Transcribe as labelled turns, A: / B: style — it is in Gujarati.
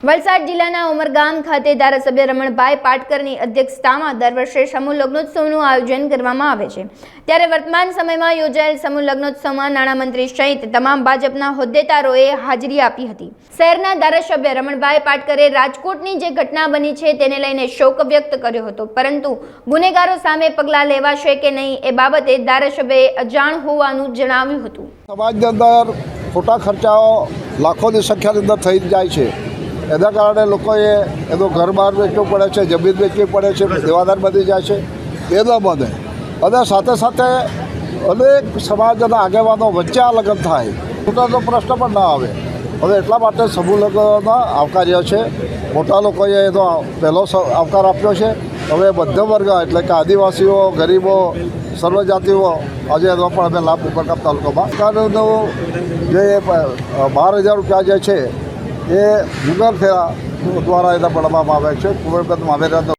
A: વલસાડ જિલ્લાના ઉમરગામ ખાતે ધારાસભ્ય રમણભાઈ પાટકરની અધ્યક્ષતામાં દર વર્ષે સમૂહ લગ્નોત્સવનું આયોજન કરવામાં આવે છે। ત્યારે વર્તમાન સમયમાં યોજાયેલ સમૂહ લગ્નોત્સવમાં નાણામંત્રી સહિત તમામ ભાજપના હોદ્દેદારોએ હાજરી આપી હતી। શહેરના ધારાસભ્ય રમણભાઈ પાટકરે રાજકોટની જે ઘટના બની છે તેને લઈને શોક વ્યક્ત કર્યો હતો, પરંતુ ગુનેગારો સામે પગલાં લેવાશે કે નહીં એ બાબતે ધારાસભ્યએ અજાણ હોવાનું જણાવ્યું હતું।
B: સમાજની અંદર ખોટા ખર્ચાઓ લાખોની સંખ્યાની અંદર થઈ જાય છે। એના કારણે લોકોએ એનો ઘર બહાર વેચવું પડે છે, જમીન વેચવી પડે છે, દેવાદાર બની જાય છે। એ ન બને અને સાથે સાથે અનેક સમાજના આગેવાનો વચ્ચે આ લગ્ન થાય મોટાનો પ્રશ્ન પણ ના આવે। હવે એટલા માટે સમૂહ લગ્નનો આવકાર્ય છે। મોટા લોકોએ એનો પહેલો આવકાર આપ્યો છે। હવે મધ્યમ વર્ગ એટલે કે આદિવાસીઓ, ગરીબો, સર્વજાતિઓ આજે એનો પણ અમે લાભ ઉમરગામ તાલુકામાં સરકારનું જે 12,000 રૂપિયા જે છે એ ગૂગલ પે દ્વારા એને મળવામાં આવે છે। કુંવરબેન મામેરાનો